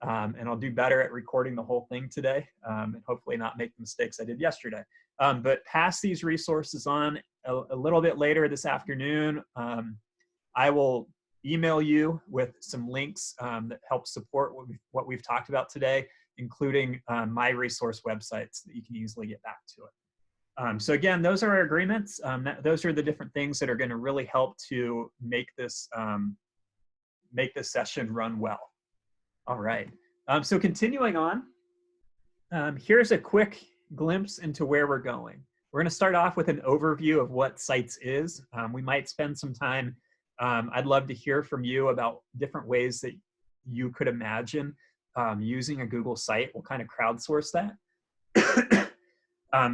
and I'll do better at recording the whole thing today, and hopefully not make the mistakes I did yesterday. But pass these resources on a little bit later this afternoon. I will email you with some links that help support what we've talked about today, including my resource websites that you can easily get back to it. So again, those are our agreements. Those are the different things that are going to really help to make this session run well. All right. So continuing on, here's a quick glimpse into where we're going. We're going to start off with an overview of what Sites is. We might spend some time. I'd love to hear from you about different ways that you could imagine using a Google site. We'll kind of crowdsource that.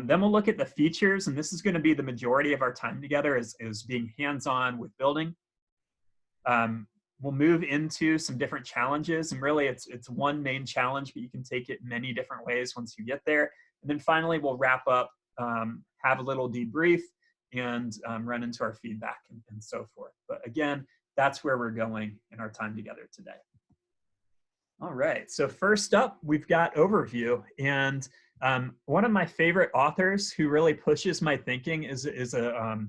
Then we'll look at the features, and this is going to be the majority of our time together is being hands-on with building. We'll move into some different challenges, and really it's one main challenge, but you can take it many different ways once you get there. And then finally, we'll wrap up, have a little debrief, and run into our feedback and so forth. But again, that's where we're going in our time together today. All right, so first up, we've got overview. And one of my favorite authors who really pushes my thinking is a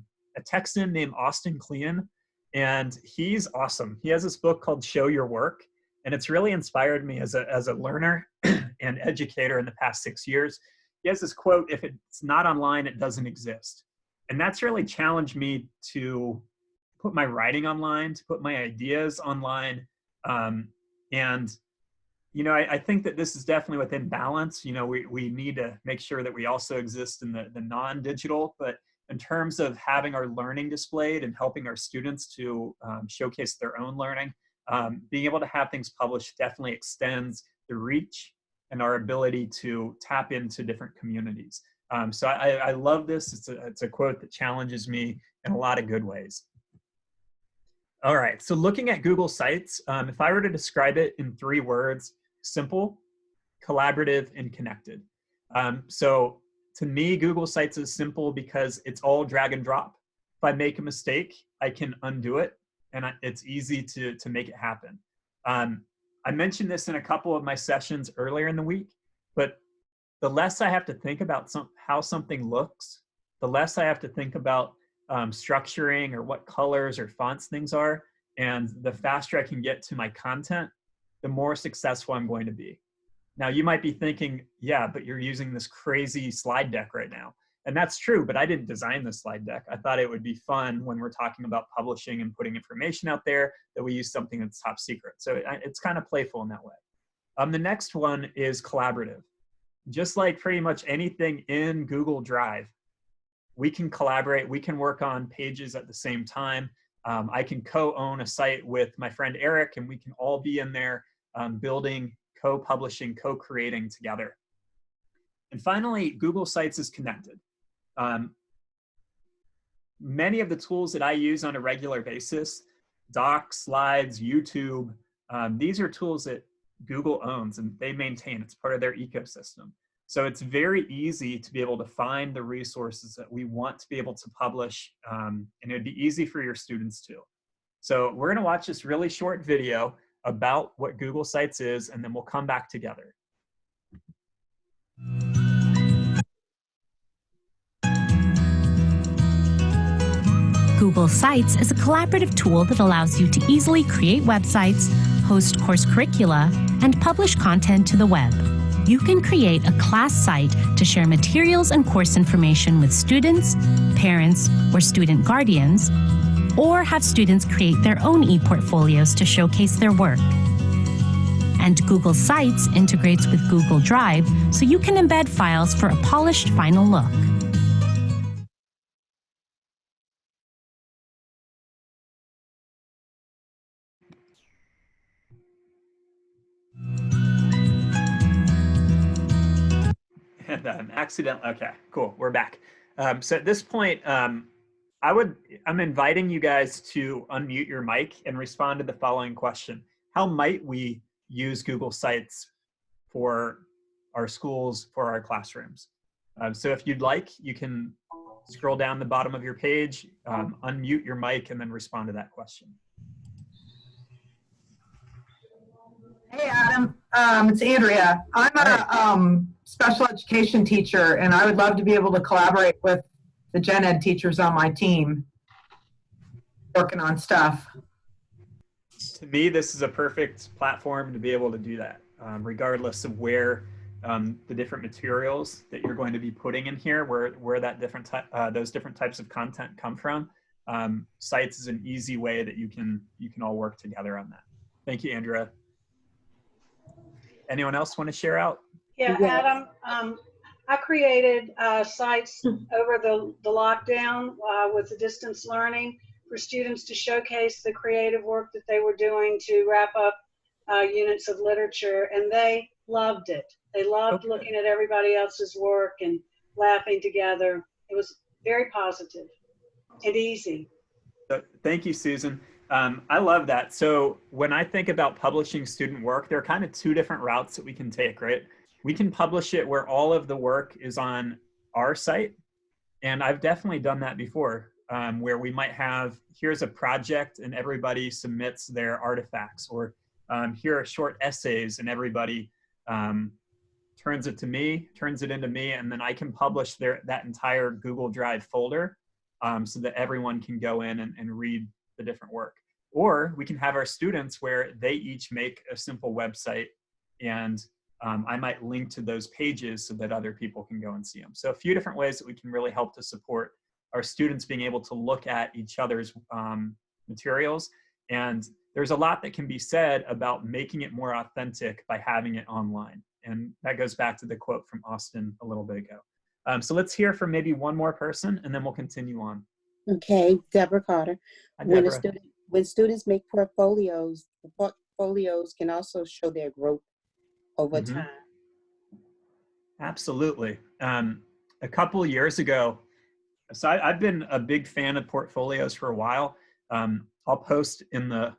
Texan named Austin Kleon. And he's awesome. He has this book called Show Your Work, and it's really inspired me as a learner and educator in the past 6 years. He has this quote, "If it's not online, it doesn't exist." And that's really challenged me to put my writing online, to put my ideas online. And, you know, I think that this is definitely within balance. You know, we need to make sure that we also exist in the non-digital, but in terms of having our learning displayed and helping our students to showcase their own learning, being able to have things published definitely extends the reach and our ability to tap into different communities. So I love this. It's a quote that challenges me in a lot of good ways. All right, so looking at Google Sites, if I were to describe it in 3 words: simple, collaborative, and connected. So to me, Google Sites is simple because it's all drag and drop. If I make a mistake, I can undo it, and it's easy to make it happen. I mentioned this in a couple of my sessions earlier in the week, but the less I have to think about how something looks, the less I have to think about structuring or what colors or fonts things are, and the faster I can get to my content, the more successful I'm going to be. Now, you might be thinking, yeah, but you're using this crazy slide deck right now. And that's true, but I didn't design the slide deck. I thought it would be fun when we're talking about publishing and putting information out there that we use something that's top secret. So it's kind of playful in that way. The next one is collaborative. Just like pretty much anything in Google Drive, we can collaborate, we can work on pages at the same time. I can co-own a site with my friend Eric, and we can all be in there building, co-publishing, co-creating together. And finally, Google Sites is connected. Many of the tools that I use on a regular basis, Docs, Slides, YouTube, these are tools that Google owns and they maintain. It's part of their ecosystem. So it's very easy to be able to find the resources that we want to be able to publish, and it'd be easy for your students too. So we're gonna watch this really short video about what Google Sites is, and then we'll come back together. Google Sites is a collaborative tool that allows you to easily create websites, host course curricula, and publish content to the web. You can create a class site to share materials and course information with students, parents, or student guardians, or have students create their own e-portfolios to showcase their work. And Google Sites integrates with Google Drive, so you can embed files for a polished final look. Okay, cool, we're back. So at this point, I'm inviting you guys to unmute your mic and respond to the following question. How might we use Google Sites for our schools, for our classrooms? So if you'd like, you can scroll down the bottom of your page, unmute your mic, and then respond to that question. Hey, Adam. It's Andrea. I'm Hi. a special education teacher, and I would love to be able to collaborate with the gen ed teachers on my team working on stuff. To me, this is a perfect platform to be able to do that, regardless of where the different materials that you're going to be putting in here, where that those different types of content come from. Sites is an easy way that you can all work together on that. Thank you, Andrea. Anyone else want to share out? Yeah, Yes. Adam, I created sites over the lockdown with the distance learning for students to showcase the creative work that they were doing to wrap up units of literature, and they loved it. They loved looking at everybody else's work and laughing together. It was very positive and easy. So, thank you, Susan. I love that. So when I think about publishing student work, there are kind of two different routes that we can take, right? We can publish it where all of the work is on our site. And I've definitely done that before, where we might have, here's a project and everybody submits their artifacts, or here are short essays and everybody turns it into me, and then I can publish that entire Google Drive folder so that everyone can go in and read the different work. Or we can have our students where they each make a simple website, and I might link to those pages so that other people can go and see them. So a few different ways that we can really help to support our students being able to look at each other's materials. And there's a lot that can be said about making it more authentic by having it online. And that goes back to the quote from Austin a little bit ago. So let's hear from maybe one more person, and then we'll continue on. Okay, Deborah Carter. Hi, Deborah. When students make portfolios, the portfolios can also show their growth over time. Absolutely. A couple of years ago, so I've been a big fan of portfolios for a while. I'll post in the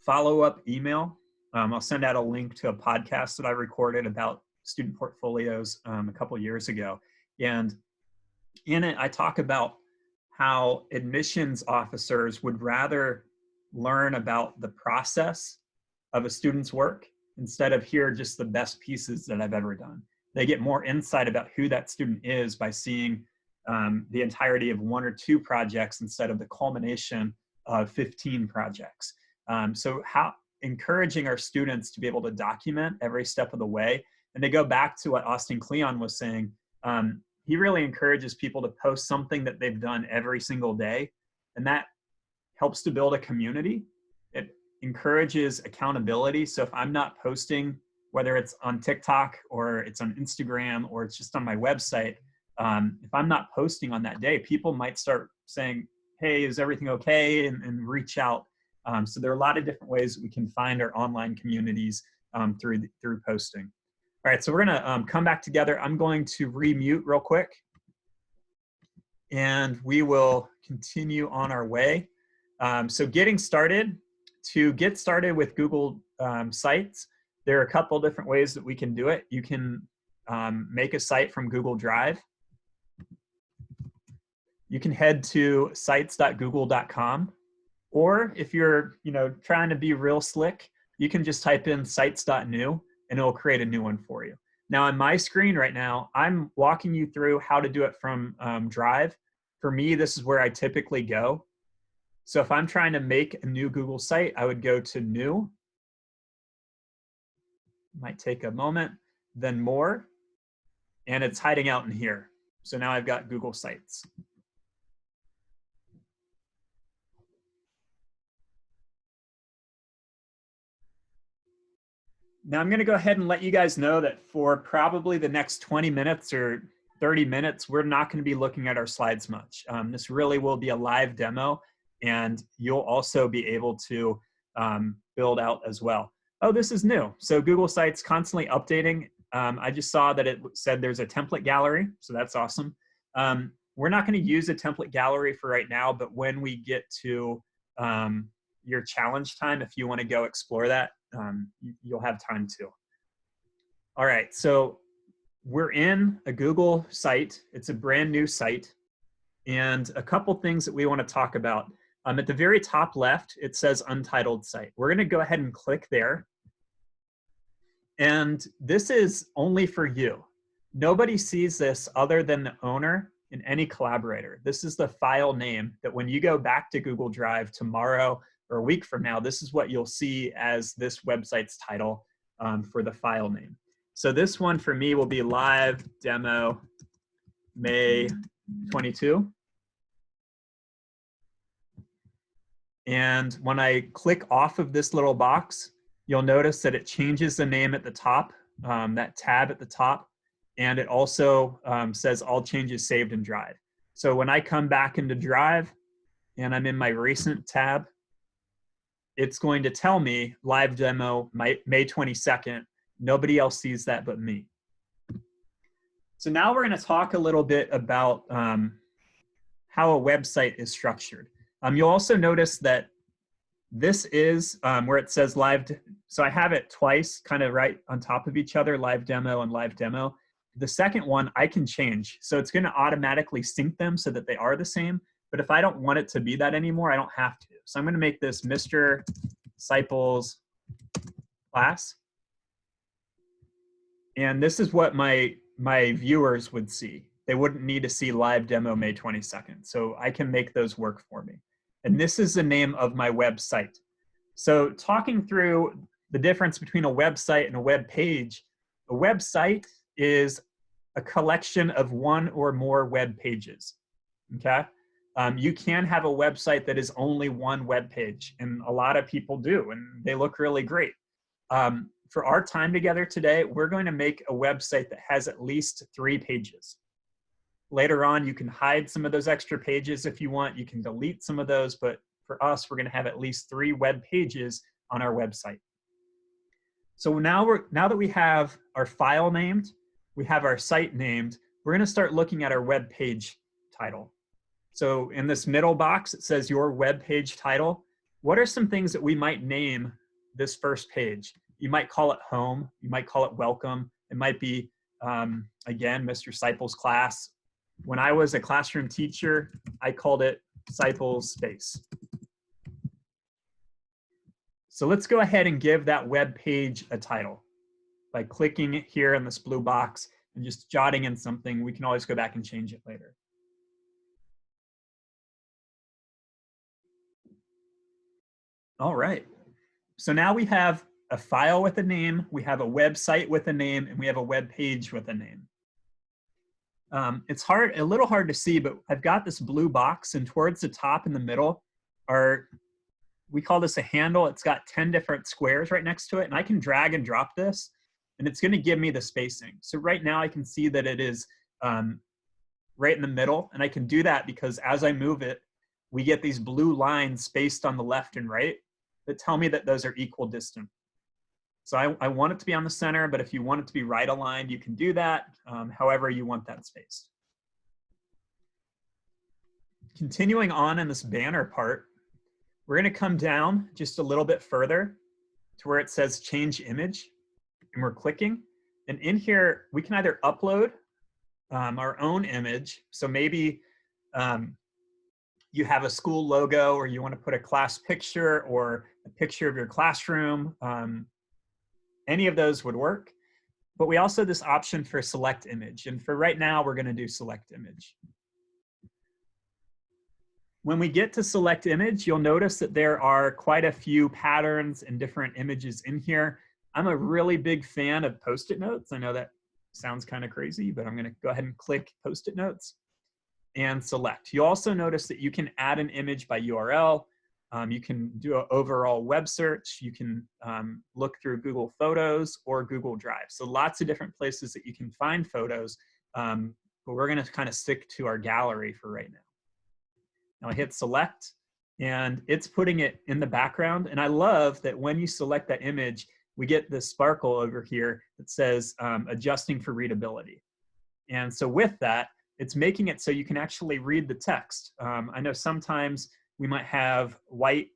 follow-up email. I'll send out a link to a podcast that I recorded about student portfolios a couple of years ago. And in it, I talk about how admissions officers would rather learn about the process of a student's work instead of hear just the best pieces that I've ever done. They get more insight about who that student is by seeing the entirety of one or two projects instead of the culmination of 15 projects. So encouraging our students to be able to document every step of the way. And to go back to what Austin Kleon was saying, he really encourages people to post something that they've done every single day. And that helps to build a community. It encourages accountability. So if I'm not posting, whether it's on TikTok or it's on Instagram or it's just on my website, if I'm not posting on that day, people might start saying, hey, is everything okay? And reach out. So there are a lot of different ways that we can find our online communities through posting. All right, so we're gonna come back together. I'm going to remute real quick, and we will continue on our way. So to get started with Google Sites, there are a couple different ways that we can do it. You can make a site from Google Drive. You can head to sites.google.com, or if you're trying to be real slick, you can just type in sites.new and it'll create a new one for you. Now on my screen right now, I'm walking you through how to do it from Drive. For me, this is where I typically go. So if I'm trying to make a new Google site, I would go to New. Might take a moment, then More, and it's hiding out in here. So now I've got Google Sites. Now I'm going to go ahead and let you guys know that for probably the next 20 minutes or 30 minutes, we're not going to be looking at our slides much. This really will be a live demo, and you'll also be able to build out as well. Oh, this is new. So Google Sites constantly updating. I just saw that it said there's a template gallery, so that's awesome. We're not going to use a template gallery for right now, but when we get to your challenge time, if you want to go explore that, you'll have time to. All right, so we're in a Google site. It's a brand new site. And a couple things that we want to talk about. At the very top left, it says Untitled Site. We're going to go ahead and click there. And this is only for you. Nobody sees this other than the owner and any collaborator. This is the file name that when you go back to Google Drive tomorrow or a week from now, this is what you'll see as this website's title for the file name. So this one for me will be live demo May 22. And when I click off of this little box, you'll notice that it changes the name at the top, that tab at the top, and it also says all changes saved in Drive. So when I come back into Drive and I'm in my recent tab, it's going to tell me live demo May 22nd. Nobody else sees that but me. So now we're going to talk a little bit about how a website is structured. You'll also notice that this is where it says live. So I have it twice, kind of right on top of each other, live demo and live demo. The second one I can change. So it's going to automatically sync them so that they are the same. But if I don't want it to be that anymore, I don't have to. So I'm going to make this Mr. Seipel's class. And this is what my viewers would see. They wouldn't need to see live demo May 22nd. So I can make those work for me. And this is the name of my website. So talking through the difference between a website and a web page, a website is a collection of one or more web pages, okay? You can have a website that is only one web page, and a lot of people do, and they look really great. For our time together today, we're going to make a website that has at least 3 pages. Later on, you can hide some of those extra pages if you want. You can delete some of those, but for us, we're going to have at least 3 web pages on our website. So now that we have our file named, we have our site named, we're going to start looking at our web page title. So in this middle box, it says your web page title. What are some things that we might name this first page? You might call it home. You might call it welcome. It might be, again, Mr. Seipel's class. When I was a classroom teacher, I called it Seipel's Space. So let's go ahead and give that web page a title by clicking it here in this blue box and just jotting in something. We can always go back and change it later. All right. So now we have a file with a name, we have a website with a name, and we have a web page with a name. It's a little hard to see, but I've got this blue box, and towards the top in the middle we call this a handle. It's got 10 different squares right next to it, and I can drag and drop this, and it's going to give me the spacing. So right now I can see that it is right in the middle, and I can do that because as I move it, we get these blue lines spaced on the left and right that tell me that those are equal distant. So I want it to be on the center, but if you want it to be right aligned, you can do that however you want that spaced. Continuing on in this banner part, we're going to come down just a little bit further to where it says change image, and we're clicking. And in here, we can either upload our own image. So maybe you have a school logo, or you want to put a class picture or a picture of your classroom. Any of those would work. But we also have this option for select image. And for right now, we're going to do select image. When we get to select image, you'll notice that there are quite a few patterns and different images in here. I'm a really big fan of Post-it notes. I know that sounds kind of crazy, but I'm going to go ahead and click Post-it notes and select. You also notice that you can add an image by URL. You can do an overall web search. You can look through Google Photos or Google Drive. So lots of different places that you can find photos, but we're going to kind of stick to our gallery for right now. Now I hit select, and it's putting it in the background. And I love that when you select that image, we get this sparkle over here that says adjusting for readability. And so with that, it's making it so you can actually read the text. I know sometimes we might have white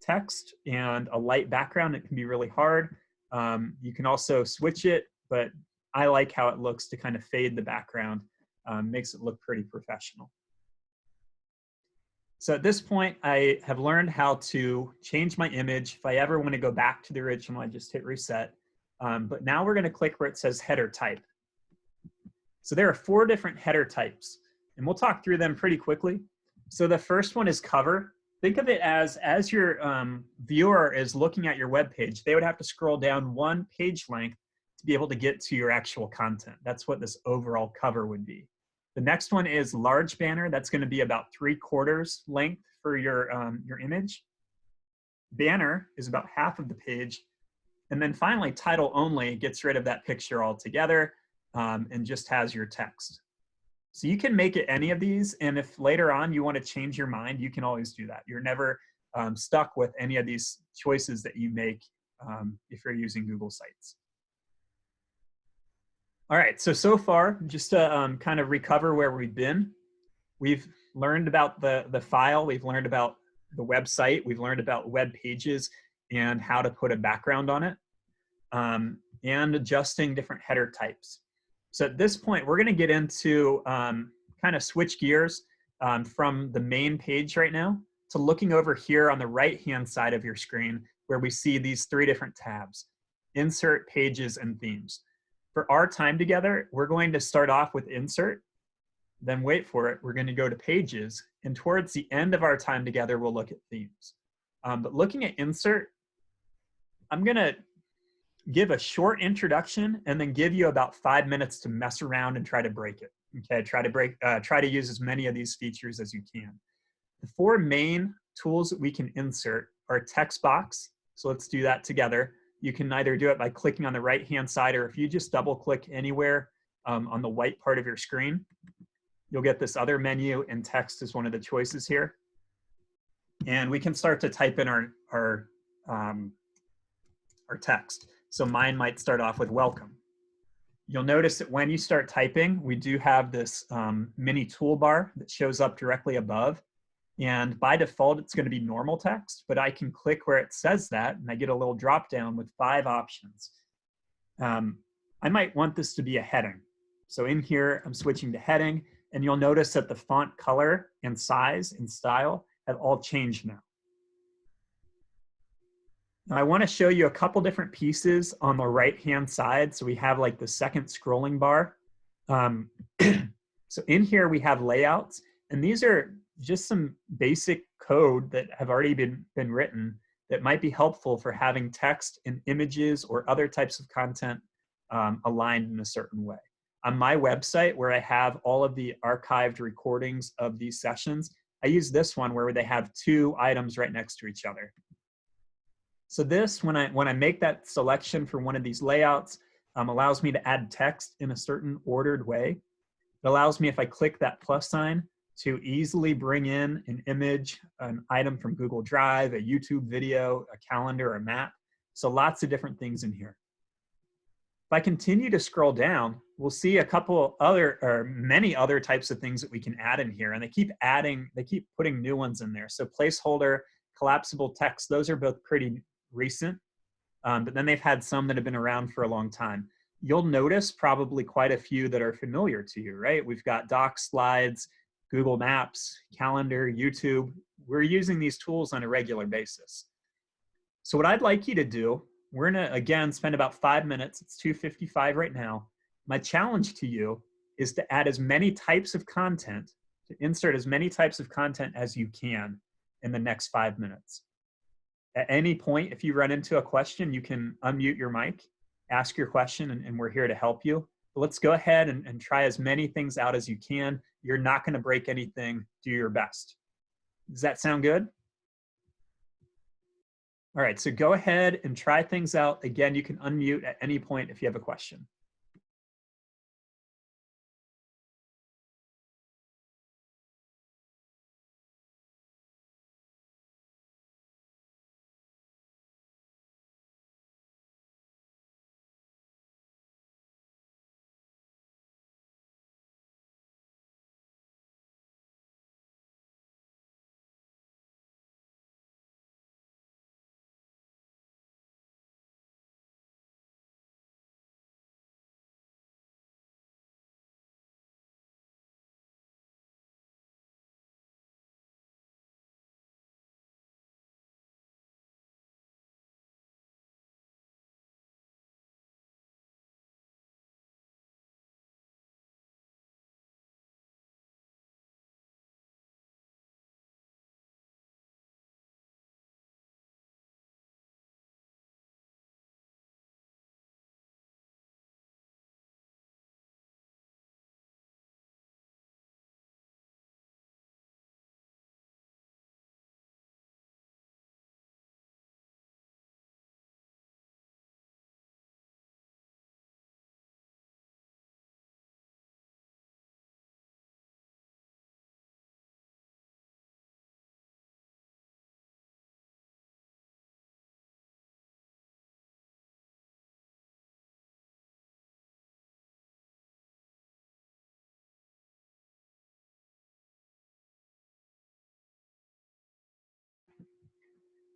text and a light background. It can be really hard. You can also switch it, but I like how it looks to kind of fade the background. Makes it look pretty professional. So at this point, I have learned how to change my image. If I ever want to go back to the original, I just hit reset. But now we're going to click where it says header type. So there are 4 different header types, and we'll talk through them pretty quickly. So the first one is cover. Think of it as your viewer is looking at your web page, they would have to scroll down 1 page length to be able to get to your actual content. That's what this overall cover would be. The next one is large banner. That's going to be about 3/4 length for your image. Banner is about half of the page. And then finally, title only gets rid of that picture altogether and just has your text. So you can make it any of these, and if later on you want to change your mind, you can always do that. You're never stuck with any of these choices that you make if you're using Google Sites. All right, so far, just to kind of recover where we've been, we've learned about the file, we've learned about the website, we've learned about web pages and how to put a background on it, and adjusting different header types. So at this point, we're going to get into kind of switch gears from the main page right now to looking over here on the right-hand side of your screen where we see these 3 different tabs: Insert, Pages, and Themes. For our time together, we're going to start off with Insert, then wait for it, we're going to go to Pages, and towards the end of our time together, we'll look at Themes. But looking at Insert, I'm going to give a short introduction and then give you about 5 minutes to mess around and try to break it. Okay, try to use as many of these features as you can. The 4 main tools that we can insert are text box. So let's do that together. You can either do it by clicking on the right-hand side, or if you just double-click anywhere on the white part of your screen, you'll get this other menu, and text is one of the choices here. And we can start to type in our text. So mine might start off with welcome. You'll notice that when you start typing, we do have this mini toolbar that shows up directly above. And by default, it's going to be normal text, but I can click where it says that, and I get a little drop down with 5 options. I might want this to be a heading. So in here, I'm switching to heading, and you'll notice that the font color and size and style have all changed now. Now I want to show you a couple different pieces on the right-hand side. So we have like the second scrolling bar. So in here we have layouts, and these are just some basic code that have already been written that might be helpful for having text and images or other types of content aligned in a certain way. On my website, where I have all of the archived recordings of these sessions, I use this one where they have 2 items right next to each other. So this, when I make that selection for one of these layouts, allows me to add text in a certain ordered way. It allows me, if I click that plus sign, to easily bring in an image, an item from Google Drive, a YouTube video, a calendar, a map. So lots of different things in here. If I continue to scroll down, we'll see a couple other, or many other types of things that we can add in here, and they keep putting new ones in there. So placeholder, collapsible text, those are both pretty recent, but then they've had some that have been around for a long time. You'll notice probably quite a few that are familiar to you, right? We've got Docs, Slides, Google Maps, Calendar, YouTube. We're using these tools on a regular basis. So what I'd like you to do, we're gonna, again, spend about 5 minutes. It's 2:55 right now. My challenge to you is to add as many types of content, to insert as many types of content as you can in the next 5 minutes. At any point, if you run into a question, you can unmute your mic, ask your question, and we're here to help you. But let's go ahead and try as many things out as you can. You're not going to break anything. Do your best. Does that sound good? All right, so go ahead and try things out. Again, you can unmute at any point if you have a question.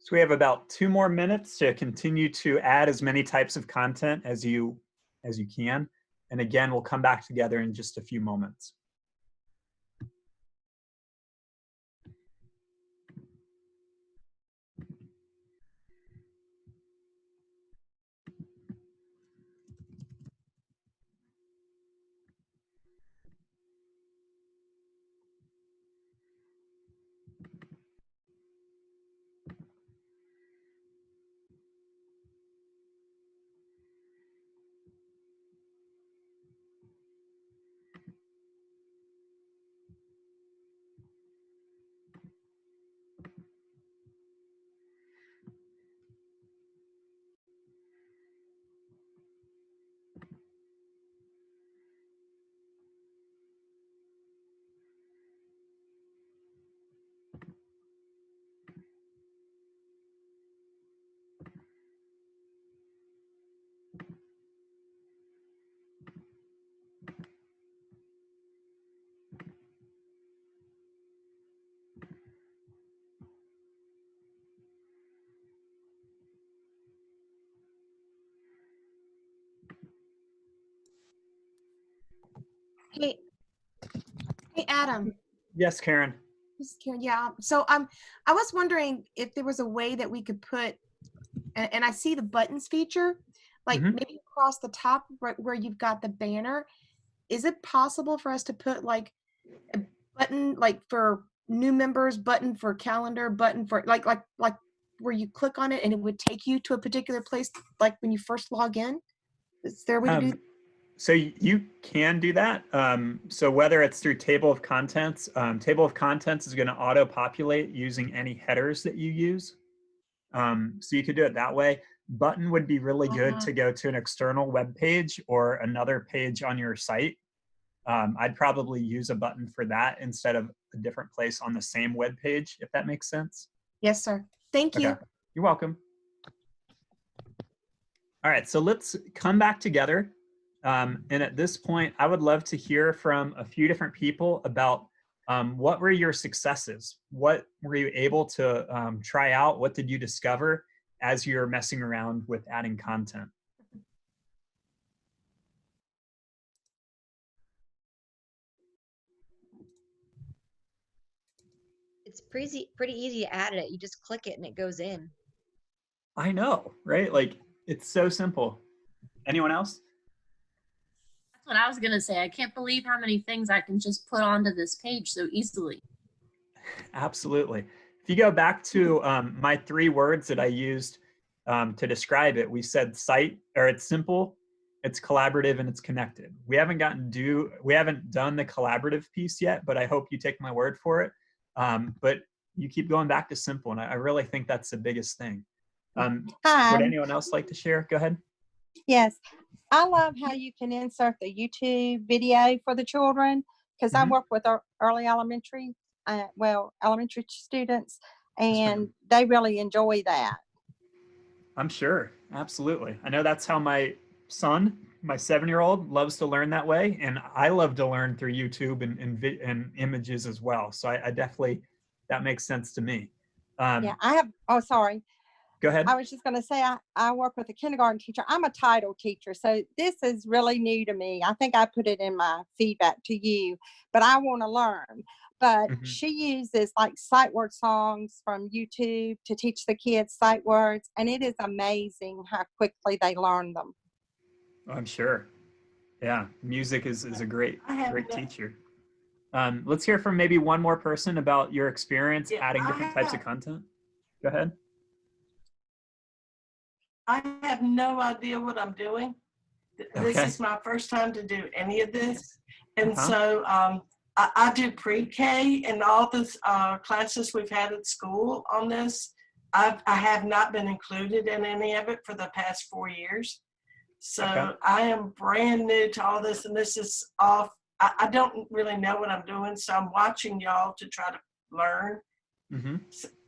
So we have about 2 more minutes to continue to add as many types of content as you can. And again, we'll come back together in just a few moments. Hey, hey, Adam. Yes, Karen. This is Karen. Yeah. So I was wondering if there was a way that we could put, and I see the buttons feature, like Mhm. maybe across the top right where you've got the banner. Is it possible for us to put like a button, like for new members, button for calendar, button for like where you click on it and it would take you to a particular place, like when you first log in? Is there a way to do? So you can do that. So whether it's through table of contents is going to auto-populate using any headers that you use. So you could do it that way. Button would be really good to go to an external web page or another page on your site. I'd probably use a button for that instead of a different place on the same web page, if that makes sense. Yes, sir. Thank you. Okay. You're welcome. All right, so let's come back together. And at this point, I would love to hear from a few different people about what were your successes? What were you able to try out? What did you discover as you're messing around with adding content? It's pretty easy to add it. You just click it and it goes in. I know, right? Like, it's so simple. Anyone else? That's what I was gonna say. I can't believe how many things I can just put onto this page so easily. Absolutely. If you go back to my 3 words that I used to describe it, we said it's simple, it's collaborative, and it's connected. We haven't done the collaborative piece yet, but I hope you take my word for it. But you keep going back to simple, and I really think that's the biggest thing. Hi. Would anyone else like to share? Go ahead. Yes, I love how you can insert the YouTube video for the children because I Mhm. work with early elementary, elementary students, Yes, ma'am. and they really enjoy that. I'm sure. Absolutely. I know that's how my son, my 7-year-old, loves to learn that way. And I love to learn through YouTube and images as well. So I definitely, that makes sense to me. Yeah, oh, sorry. Go ahead. I was just going to say, I work with a kindergarten teacher. I'm a title teacher, so this is really new to me. I think I put it in my feedback to you, but I want to learn. But Mhm. she uses like sight word songs from YouTube to teach the kids sight words, and it is amazing how quickly they learn them. I'm sure. Yeah, music is a great teacher. Let's hear from maybe one more person about your experience adding different types of content. Go ahead. I have no idea what I'm doing. This Okay. is my first time to do any of this. And Uh-huh. so I do pre-K and all this classes we've had at school on this. I have not been included in any of it for the past 4 years. So Okay. I am brand new to all this, and this is off. I don't really know what I'm doing, so I'm watching y'all to try to learn. Mm-hmm.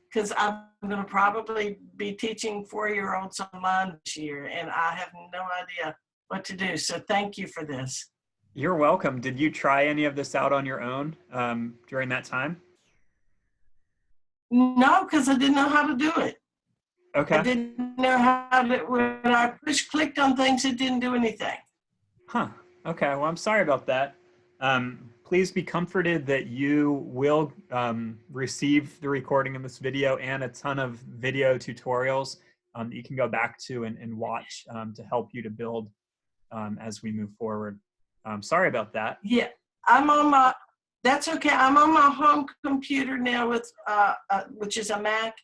Because I'm going to probably be teaching 4-year-olds online this year, and I have no idea what to do. So thank you for this. You're welcome. Did you try any of this out on your own during that time? No, because I didn't know how to do it. Okay. I didn't know how to, when I clicked on things, it didn't do anything. Huh. Okay. Well, I'm sorry about that. Please be comforted that you will receive the recording of this video and a ton of video tutorials that you can go back to and watch to help you to build as we move forward. Sorry about that. Yeah, I'm on my, that's okay. I'm on my home computer now with, which is a Mac.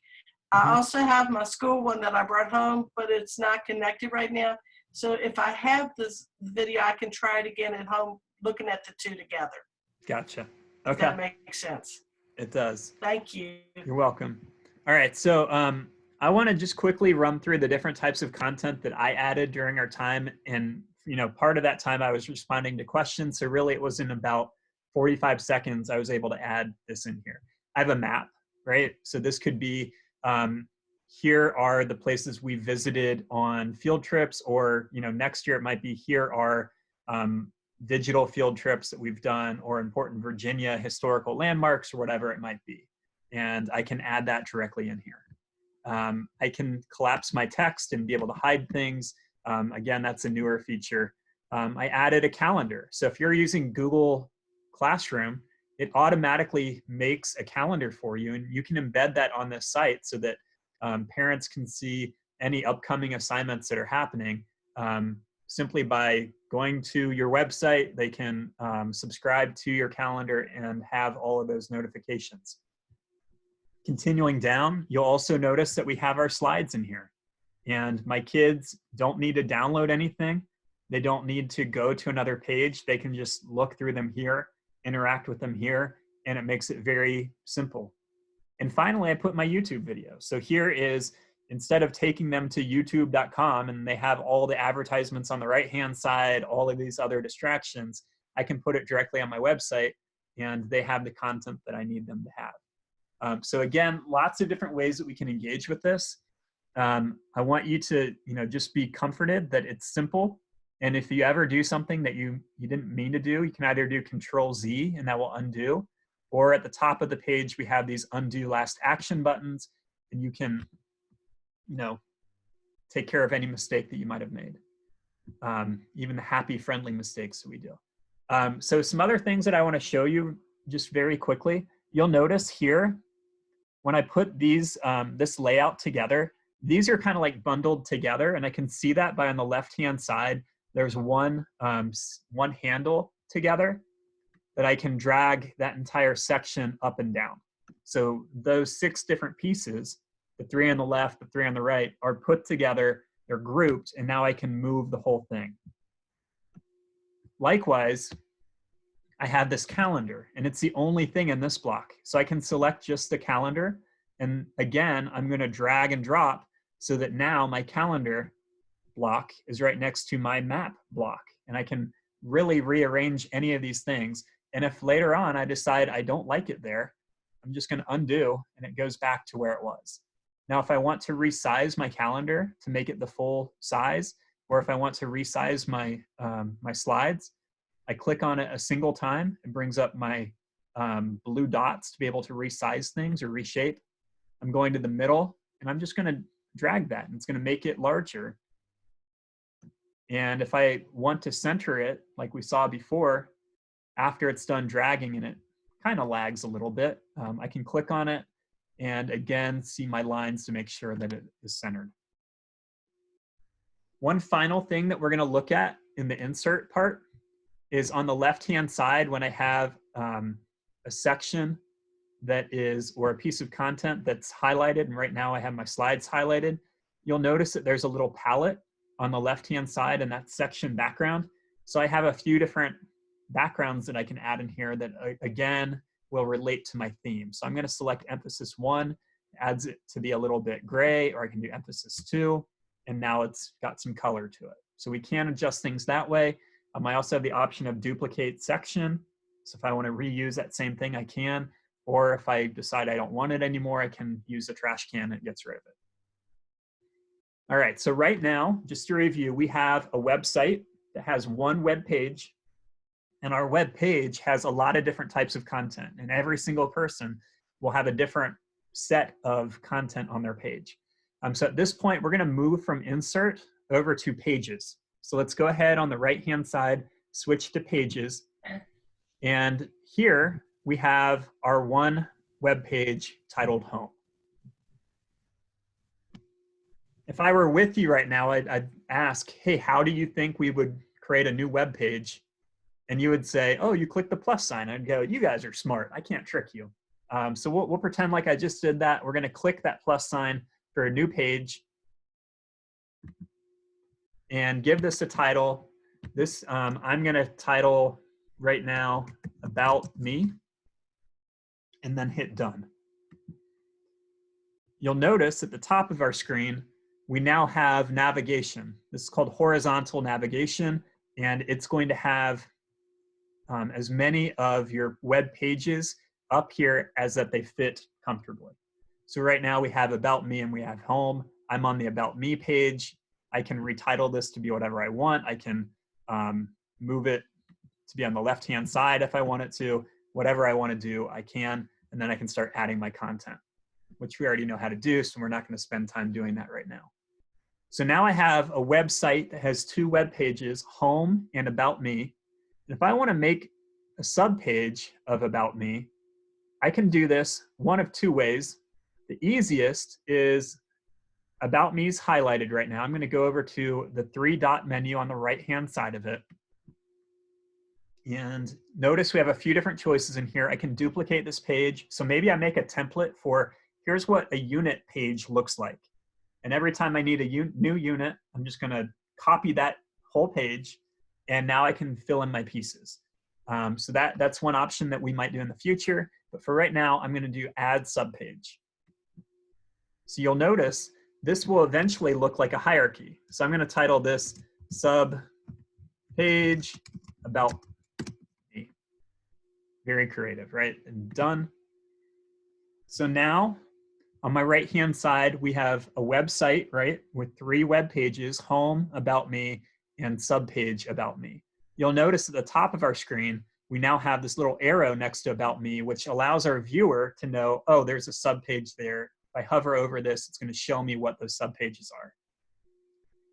I also have my school one that I brought home, but it's not connected right now. So if I have this video, I can try it again at home, looking at the two together. Gotcha. If Okay. that makes sense. It does. Thank you. You're welcome. All right. So I want to just quickly run through the different types of content that I added during our time. And, you know, part of that time I was responding to questions. So really it was in about 45 seconds I was able to add this in here. I have a map, right? So this could be, here are the places we visited on field trips, or, you know, next year it might be, here are digital field trips that we've done, or important Virginia historical landmarks, or whatever it might be. And I can add that directly in here. I can collapse my text and be able to hide things. Again, that's a newer feature. I added a calendar. So if you're using Google Classroom, it automatically makes a calendar for you, and you can embed that on this site so that parents can see any upcoming assignments that are happening. Simply by going to your website, they can subscribe to your calendar and have all of those notifications. Continuing down, you'll also notice that we have our slides in here. And my kids don't need to download anything. They don't need to go to another page. They can just look through them here, interact with them here, and it makes it very simple. And finally, I put my YouTube video. So here is, instead of taking them to youtube.com and they have all the advertisements on the right-hand side, all of these other distractions, I can put it directly on my website and they have the content that I need them to have. So again, lots of different ways that we can engage with this. I want you to, you know, just be comforted that it's simple. And if you ever do something that you didn't mean to do, you can either do Control-Z and that will undo, or at the top of the page, we have these undo last action buttons, and you can, you know, take care of any mistake that you might have made, even the happy, friendly mistakes that we do. So some other things that I want to show you just very quickly. You'll notice here, when I put these, this layout together, these are kind of like bundled together, and I can see that by on the left-hand side, there's one handle together that I can drag that entire section up and down. So those 6 different pieces, the 3 on the left, the 3 on the right, are put together, they're grouped, and now I can move the whole thing. Likewise, I have this calendar, and it's the only thing in this block. So I can select just the calendar, and again, I'm gonna drag and drop so that now my calendar block is right next to my map block, and I can really rearrange any of these things. And if later on I decide I don't like it there, I'm just gonna undo and it goes back to where it was. Now, if I want to resize my calendar to make it the full size, or if I want to resize my, my slides, I click on it a single time. It brings up my blue dots to be able to resize things or reshape. I'm going to the middle and I'm just gonna drag that and it's gonna make it larger. And if I want to center it, like we saw before, after it's done dragging and it kind of lags a little bit, I can click on it and again, see my lines to make sure that it is centered. One final thing that we're gonna look at in the insert part is on the left-hand side when I have a section that is, or a piece of content that's highlighted, and right now I have my slides highlighted, you'll notice that there's a little palette on the left-hand side and that section background. So I have a few different backgrounds that I can add in here that again will relate to my theme. So I'm going to select emphasis 1, adds it to be a little bit gray, or I can do emphasis 2, and now it's got some color to it. So we can adjust things that way. I also have the option of duplicate section. So if I want to reuse that same thing, I can, or if I decide I don't want it anymore, I can use the trash can and it gets rid of it. All right, so right now, just to review, we have a website that has one web page, and our web page has a lot of different types of content, and every single person will have a different set of content on their page. So at this point, we're going to move from insert over to pages. So let's go ahead on the right-hand side, switch to pages. And here we have our one web page titled Home. If I were with you right now, I'd ask, hey, how do you think we would create a new web page? And you would say, oh, you click the plus sign. I'd go, you guys are smart. I can't trick you. So we'll pretend like I just did that. We're going to click that plus sign for a new page and give this a title. This I'm going to title right now About Me, and then hit done. You'll notice at the top of our screen, we now have navigation. This is called horizontal navigation, and it's going to have as many of your web pages up here as that they fit comfortably. So right now we have About Me and we have Home. I'm on the About Me page. I can retitle this to be whatever I want. I can move it to be on the left-hand side if I want it to. Whatever I want to do, I can, and then I can start adding my content, which we already know how to do, so we're not going to spend time doing that right now. So now I have a website that has two web pages, Home and About Me. And if I want to make a subpage of About Me, I can do this one of two ways. The easiest is About Me is highlighted right now. I'm going to go over to the three-dot menu on the right-hand side of it. And notice we have a few different choices in here. I can duplicate this page. So maybe I make a template for, here's what a unit page looks like. And every time I need a new unit, I'm just going to copy that whole page. And now I can fill in my pieces. So that's one option that we might do in the future. But for right now, I'm going to do add subpage. So you'll notice this will eventually look like a hierarchy. So I'm going to title this sub page About Me. Very creative, right? And done. So now on my right-hand side, we have a website, right? With three web pages, Home, About Me, and subpage About Me. You'll notice at the top of our screen, we now have this little arrow next to About Me, which allows our viewer to know, oh, there's a subpage there. If I hover over this, it's going to show me what those subpages are.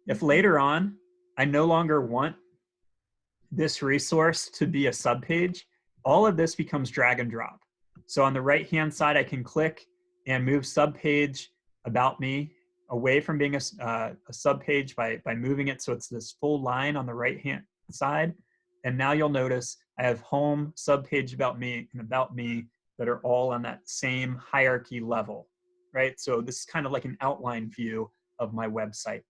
If later on, I no longer want this resource to be a subpage, all of this becomes drag and drop. So on the right-hand side, I can click and move subpage About Me away from being a subpage by moving it so it's this full line on the right-hand side. And now you'll notice I have Home, subpage About Me, and About Me that are all on that same hierarchy level, right? So this is kind of like an outline view of my website.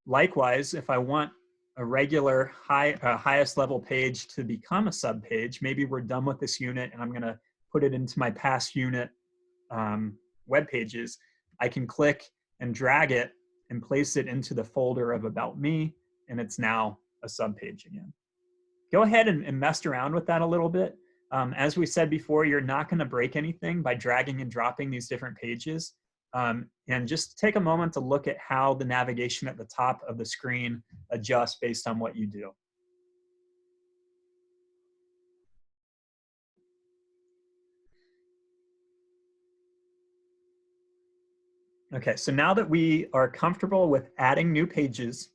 Likewise, if I want a regular highest level page to become a subpage, maybe we're done with this unit and I'm going to put it into my past unit web pages, I can click and drag it and place it into the folder of About Me, and it's now a subpage again. Go ahead and mess around with that a little bit. As we said before, you're not going to break anything by dragging and dropping these different pages. And just take a moment to look at how the navigation at the top of the screen adjusts based on what you do. Okay, so now that we are comfortable with adding new pages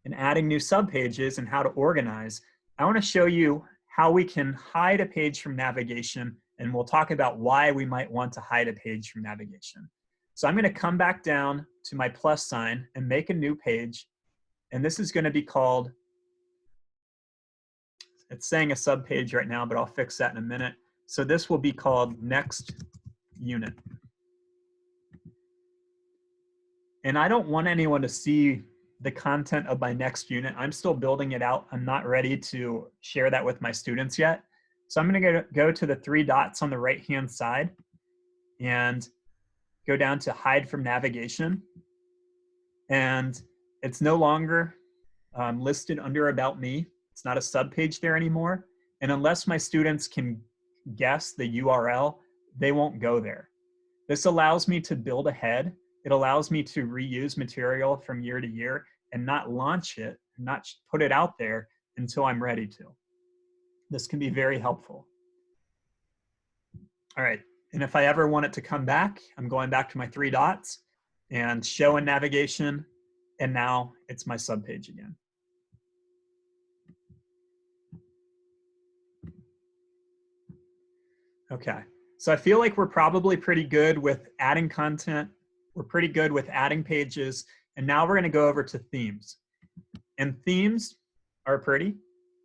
and adding new subpages and how to organize, I want to show you how we can hide a page from navigation, and we'll talk about why we might want to hide a page from navigation. So I'm going to come back down to my plus sign and make a new page, and this is going to be called, it's saying a subpage right now, but I'll fix that in a minute. So this will be called Next Unit. And I don't want anyone to see the content of my next unit. I'm still building it out. I'm not ready to share that with my students yet. So I'm going to go to the three dots on the right-hand side and go down to Hide from Navigation. And it's no longer listed under About Me. It's not a subpage there anymore. And unless my students can guess the URL, they won't go there. This allows me to build ahead. It allows me to reuse material from year to year and not launch it, not put it out there until I'm ready to. This can be very helpful. All right, and if I ever want it to come back, I'm going back to my three dots. and show in navigation. And now it's my subpage again. Okay, so I feel like we're probably pretty good with adding content. We're pretty good with adding pages. And now we're gonna go over to themes. And themes are pretty.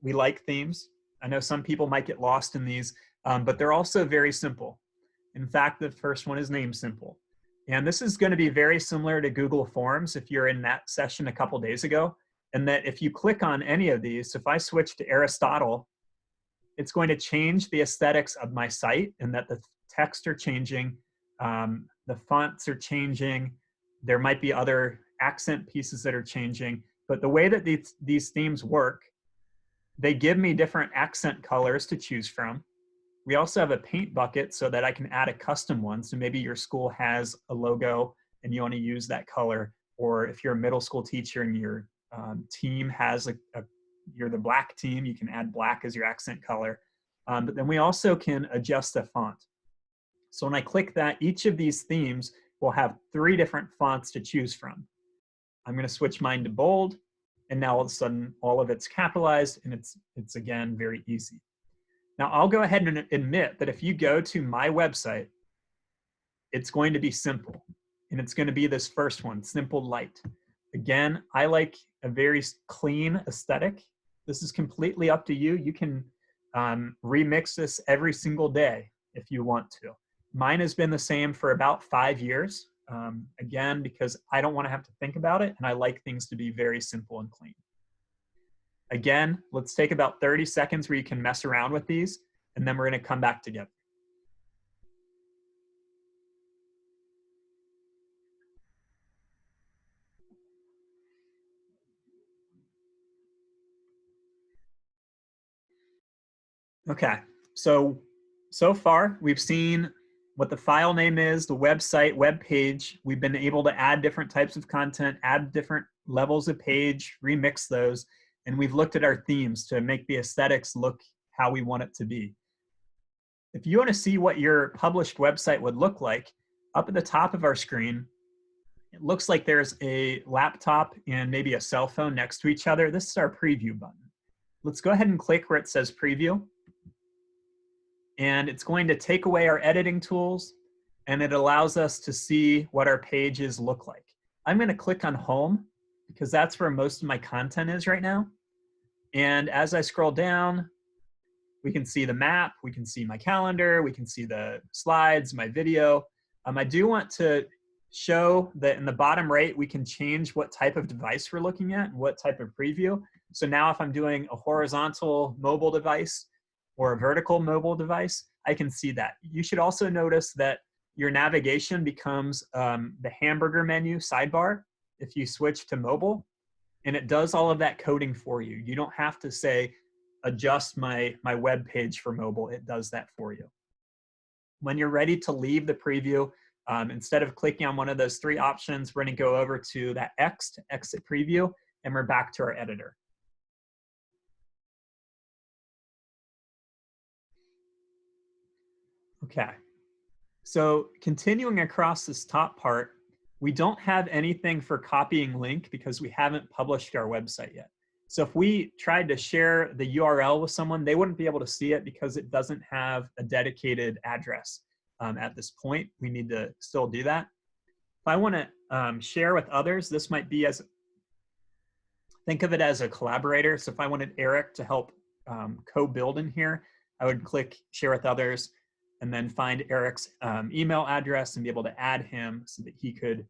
We like themes. I know some people might get lost in these, but they're also very simple. In fact, the first one is Name Simple. And this is gonna be very similar to Google Forms if you're in that session a couple days ago. And that if you click on any of these, so if I switch to Aristotle, it's going to change the aesthetics of my site, and that the text are changing, the fonts are changing, there might be other accent pieces that are changing, but the way that these themes work, they give me different accent colors to choose from. We also have a paint bucket so that I can add a custom one. So maybe your school has a logo and you want to use that color, or if you're a middle school teacher and your team has you're the black team, you can add black as your accent color. But then we also can adjust the font. So when I click that, each of these themes will have 3 different fonts to choose from. I'm going to switch mine to bold, and now all of a sudden all of it's capitalized, and it's again very easy. Now I'll go ahead and admit that if you go to my website, it's going to be simple, and it's going to be this first one, Simple Light. Again, I like a very clean aesthetic. This is completely up to you. You can remix this every single day if you want to. Mine has been the same for about 5 years. Again, because I don't want to have to think about it, and I like things to be very simple and clean. Again, let's take about 30 seconds where you can mess around with these, and then we're going to come back together. Okay, so far we've seen what the file name is, the website, web page. We've been able to add different types of content, add different levels of page, remix those, and we've looked at our themes to make the aesthetics look how we want it to be. If you want to see what your published website would look like, up at the top of our screen, it looks like there's a laptop and maybe a cell phone next to each other. This is our preview button. Let's go ahead and click where it says preview. And it's going to take away our editing tools, and it allows us to see what our pages look like. I'm going to click on home because that's where most of my content is right now. And as I scroll down, we can see the map, we can see my calendar, we can see the slides, my video. I do want to show that in the bottom right, we can change what type of device we're looking at and what type of preview. So now if I'm doing a horizontal mobile device or a vertical mobile device, I can see that. You should also notice that your navigation becomes the hamburger menu sidebar if you switch to mobile, and it does all of that coding for you. You don't have to say, adjust my web page for mobile. It does that for you. When you're ready to leave the preview, instead of clicking on one of those 3 options, we're gonna go over to that X to exit preview, and we're back to our editor. Okay, so continuing across this top part, we don't have anything for copying link because we haven't published our website yet. So if we tried to share the URL with someone, they wouldn't be able to see it because it doesn't have a dedicated address at this point. We need to still do that. If I want to share with others, this might be think of it as a collaborator. So if I wanted Eric to help co-build in here, I would click share with others, and then find Eric's email address and be able to add him so that he could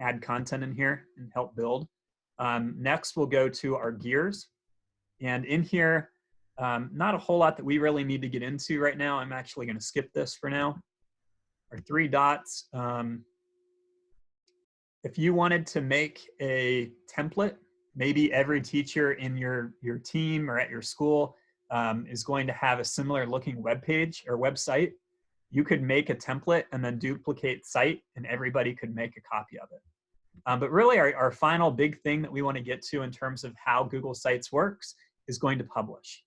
add content in here and help build. Next, we'll go to our gears. And in here, not a whole lot that we really need to get into right now. I'm actually going to skip this for now. Our 3 dots. If you wanted to make a template, maybe every teacher in your team or at your school is going to have a similar looking web page or website, you could make a template and then duplicate site, and everybody could make a copy of it. But really our final big thing that we want to get to in terms of how Google Sites works is going to publish.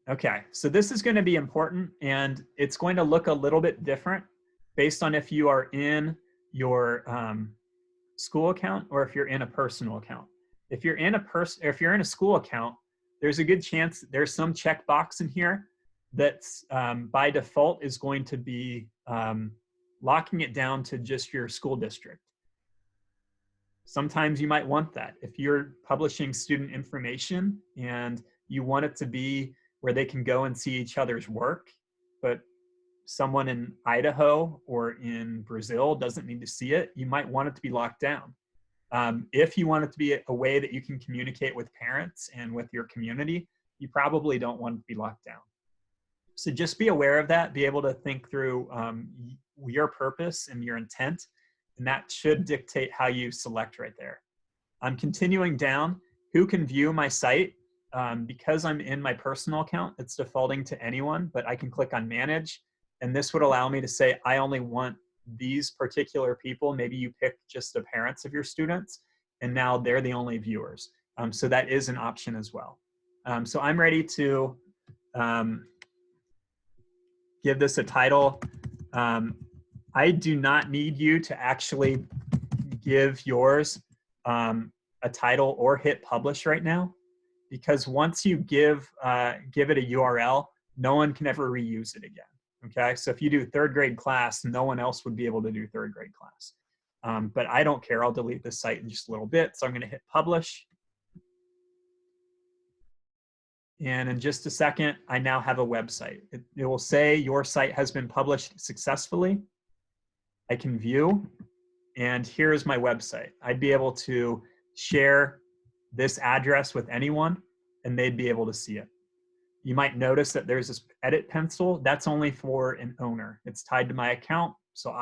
Okay, so this is going to be important, and it's going to look a little bit different based on if you are in your school account or if you're in a personal account. If you're in a school account, there's a good chance there's some checkbox in here that's by default is going to be locking it down to just your school district. Sometimes you might want that. If you're publishing student information and you want it to be where they can go and see each other's work, but someone in Idaho or in Brazil doesn't need to see it, you might want it to be locked down. If you want it to be a way that you can communicate with parents and with your community, you probably don't want it to be locked down. So just be aware of that, be able to think through your purpose and your intent, and that should dictate how you select right there. I'm continuing down, who can view my site? Because I'm in my personal account, it's defaulting to anyone, but I can click on manage, and this would allow me to say, I only want these particular people. Maybe you pick just the parents of your students, and now they're the only viewers. So that is an option as well. So I'm ready to give this a title. I do not need you to actually give yours a title or hit publish right now, because once you give it a URL, no one can ever reuse it again. Okay, so if you do third grade class, no one else would be able to do third grade class. But I don't care, I'll delete this site in just a little bit. So I'm gonna hit publish. And in just a second, I now have a website. It will say your site has been published successfully. I can view, and here's my website. I'd be able to share this address with anyone and they'd be able to see it. You might notice that there's this edit pencil. That's only for an owner. It's tied to my account. So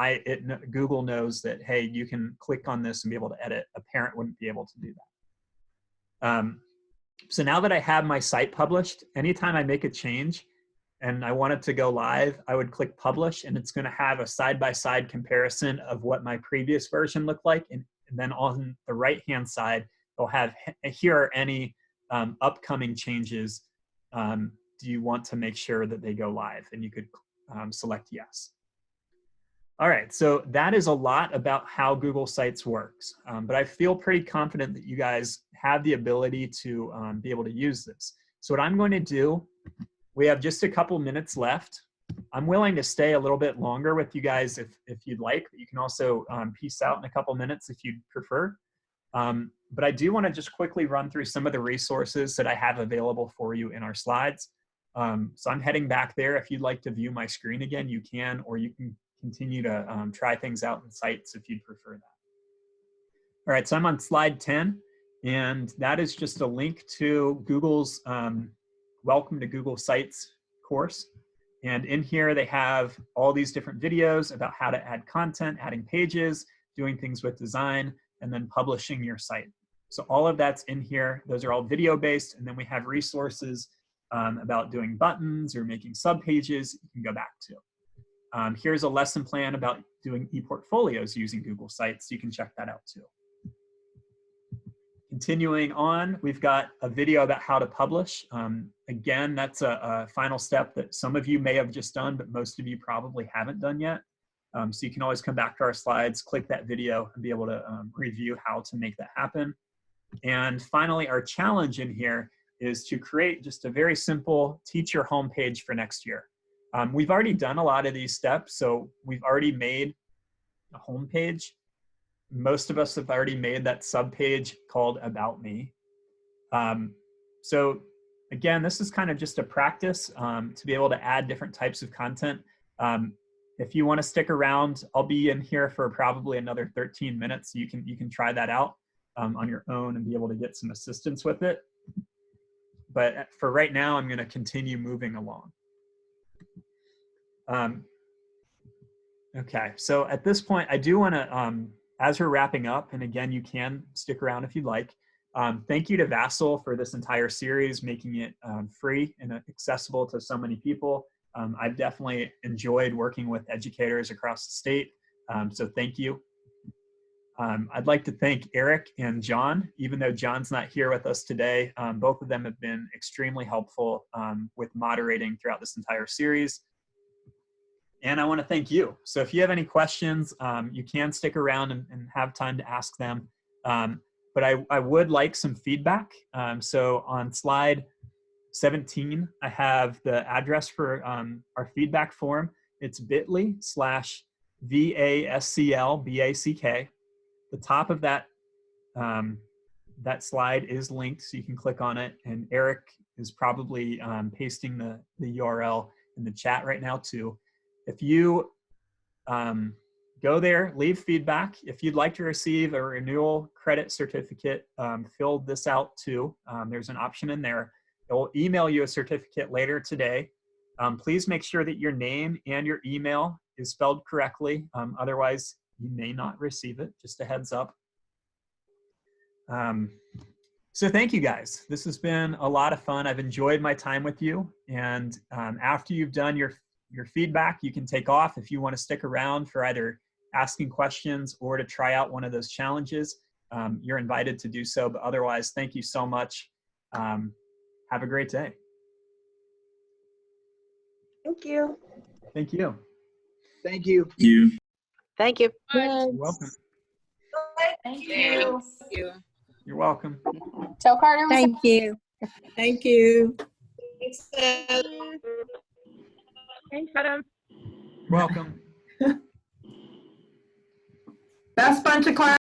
Google knows that, hey, you can click on this and be able to edit. A parent wouldn't be able to do that. So now that I have my site published, anytime I make a change and I want it to go live, I would click publish, and it's going to have a side-by-side comparison of what my previous version looked like. And then on the right-hand side, they'll have, here are any upcoming changes. Do you want to make sure that they go live? And you could select yes. All right, so that is a lot about how Google Sites works. But I feel pretty confident that you guys have the ability to be able to use this. So what I'm going to do, we have just a couple minutes left. I'm willing to stay a little bit longer with you guys if you'd like. You can also peace out in a couple minutes if you'd prefer. But I do want to just quickly run through some of the resources that I have available for you in our slides. So I'm heading back there. If you'd like to view my screen again, you can, or you can continue to try things out in sites if you'd prefer that. All right, so I'm on slide 10, and that is just a link to Google's Welcome to Google Sites course. And in here, they have all these different videos about how to add content, adding pages, doing things with design, and then publishing your site. So all of that's in here. Those are all video based. And then we have resources about doing buttons or making subpages you can go back to. Here's a lesson plan about doing e-portfolios using Google Sites. You can check that out too. Continuing on, we've got a video about how to publish. Again, that's a final step that some of you may have just done, but most of you probably haven't done yet. So you can always come back to our slides, click that video, and be able to review how to make that happen. And finally, our challenge in here is to create just a very simple teacher homepage for next year. We've already done a lot of these steps, so we've already made a homepage. Most of us have already made that subpage called About Me. So again, this is kind of just a practice to be able to add different types of content. If you want to stick around, I'll be in here for probably another 13 minutes. You can try that out on your own and be able to get some assistance with it. But for right now, I'm going to continue moving along. Okay, so at this point, I do want to, as we're wrapping up, and again, you can stick around if you'd like, thank you to Vassal for this entire series, making it free and accessible to so many people. I've definitely enjoyed working with educators across the state, so thank you. I'd like to thank Eric and John, even though John's not here with us today. Both of them have been extremely helpful with moderating throughout this entire series. And I want to thank you. So if you have any questions, you can stick around and have time to ask them. But I would like some feedback. So on slide 17, I have the address for our feedback form. It's bit.ly/VASCLBACK. The top of that slide is linked, so you can click on it. And Eric is probably pasting the URL in the chat right now too. If you go there, leave feedback. If you'd like to receive a renewal credit certificate, fill this out too. There's an option in there. It will email you a certificate later today. Please make sure that your name and your email is spelled correctly. Otherwise, you may not receive it. Just a heads up. So thank you guys. This has been a lot of fun. I've enjoyed my time with you. And after you've done your feedback, you can take off. If you want to stick around for either asking questions or to try out one of those challenges, you're invited to do so. But otherwise, thank you so much. Have a great day. Thank you. Thank you. Thank you. Thank you. You're welcome. Thank you. You're welcome. Tell Carter. Thank you. Thank you. Thanks, Adam. Welcome. Best bunch of class.